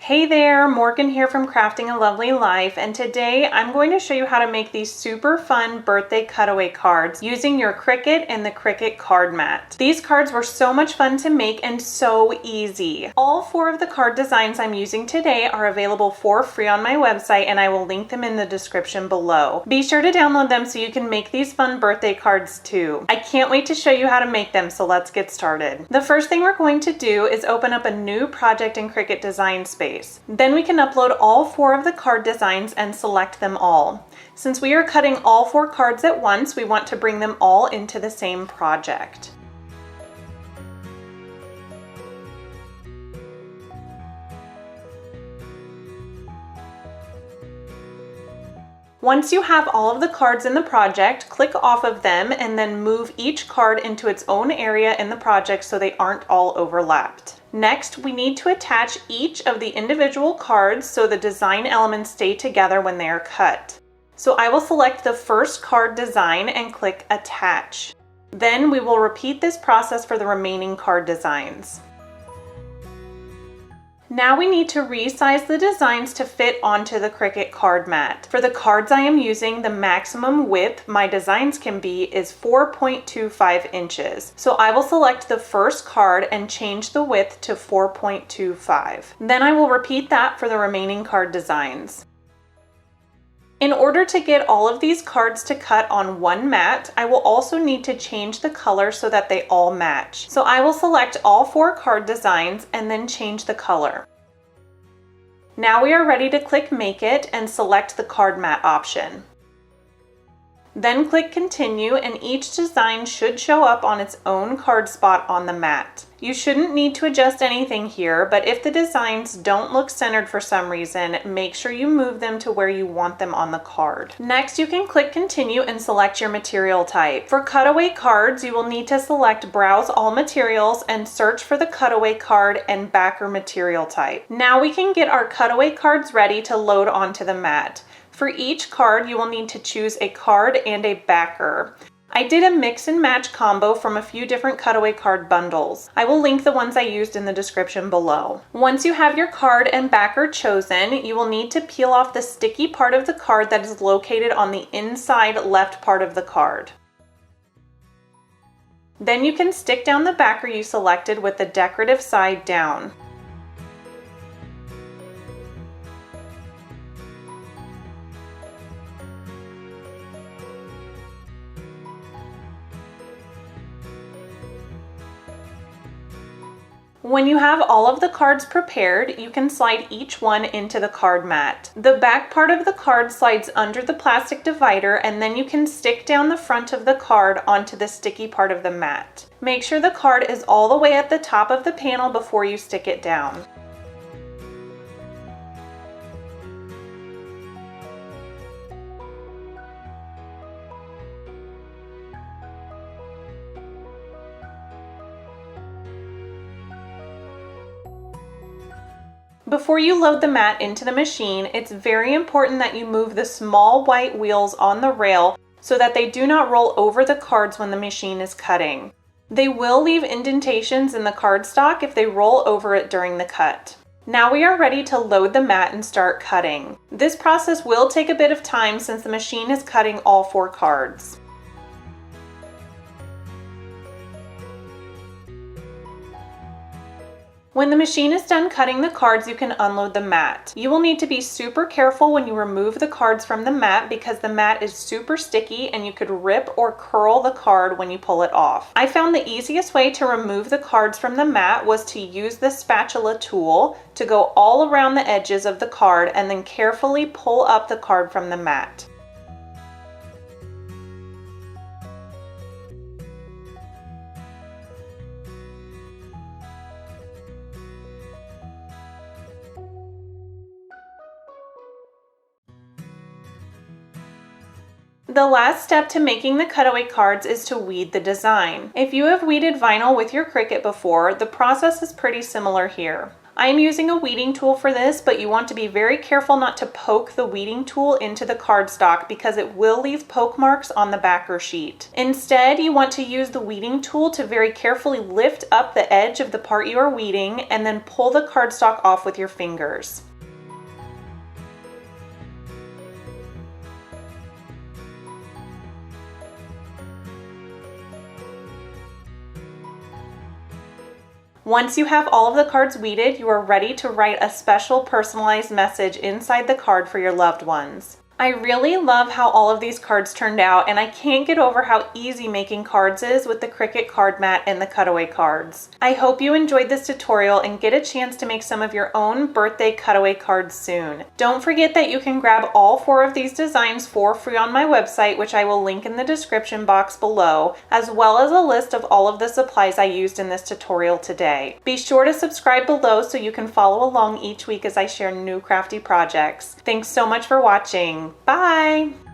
Hey there, Morgan here from Crafting a Lovely Life, and today I'm going to show you how to make these super fun birthday cutaway cards using your Cricut and the Cricut Card Mat. These cards were so much fun to make and so easy. All 4 of the card designs I'm using today are available for free on my website, and I will link them in the description below. Be sure to download them so you can make these fun birthday cards too. I can't wait to show you how to make them, so let's get started. The first thing we're going to do is open up a new project in Cricut Design Space. Then we can upload all 4 of the card designs and select them all. Since we are cutting all 4 cards at once, we want to bring them all into the same project. Once you have all of the cards in the project, click off of them and then move each card into its own area in the project so they aren't all overlapped. Next, we need to attach each of the individual cards so the design elements stay together when they are cut. So I will select the first card design and click Attach. Then we will repeat this process for the remaining card designs. Now we need to resize the designs to fit onto the Cricut Card Mat. For the cards I am using, the maximum width my designs can be is 4.25 inches. So I will select the first card and change the width to 4.25. Then I will repeat that for the remaining card designs. In order to get all of these cards to cut on one mat, I will also need to change the color so that they all match. So I will select all 4 card designs and then change the color. Now we are ready to click Make It and select the card mat option. Then click Continue and each design should show up on its own card spot on the mat. You shouldn't need to adjust anything here, but if the designs don't look centered for some reason, make sure you move them to where you want them on the card. Next, you can click Continue and select your material type. For cutaway cards, you will need to select Browse All Materials and search for the cutaway card and backer material type. Now we can get our cutaway cards ready to load onto the mat. For each card, you will need to choose a card and a backer. I did a mix and match combo from a few different cutaway card bundles. I will link the ones I used in the description below. Once you have your card and backer chosen, you will need to peel off the sticky part of the card that is located on the inside left part of the card. Then you can stick down the backer you selected with the decorative side down. When you have all of the cards prepared, you can slide each one into the card mat. The back part of the card slides under the plastic divider, and then you can stick down the front of the card onto the sticky part of the mat. Make sure the card is all the way at the top of the panel before you stick it down. Before you load the mat into the machine, it's very important that you move the small white wheels on the rail so that they do not roll over the cards when the machine is cutting. They will leave indentations in the cardstock if they roll over it during the cut. Now we are ready to load the mat and start cutting. This process will take a bit of time since the machine is cutting all 4 cards. When the machine is done cutting the cards, you can unload the mat. You will need to be super careful when you remove the cards from the mat because the mat is super sticky and you could rip or curl the card when you pull it off. I found the easiest way to remove the cards from the mat was to use the spatula tool to go all around the edges of the card and then carefully pull up the card from the mat. The last step to making the cutaway cards is to weed the design. If you have weeded vinyl with your Cricut before, the process is pretty similar here. I'm using a weeding tool for this, but you want to be very careful not to poke the weeding tool into the cardstock because it will leave poke marks on the backer sheet. Instead, you want to use the weeding tool to very carefully lift up the edge of the part you are weeding and then pull the cardstock off with your fingers. Once you have all of the cards weeded, you are ready to write a special personalized message inside the card for your loved ones. I really love how all of these cards turned out, and I can't get over how easy making cards is with the Cricut Card Mat and the Cutaway Cards. I hope you enjoyed this tutorial and get a chance to make some of your own birthday cutaway cards soon. Don't forget that you can grab all 4 of these designs for free on my website, which I will link in the description box below, as well as a list of all of the supplies I used in this tutorial today. Be sure to subscribe below so you can follow along each week as I share new crafty projects. Thanks so much for watching. Bye!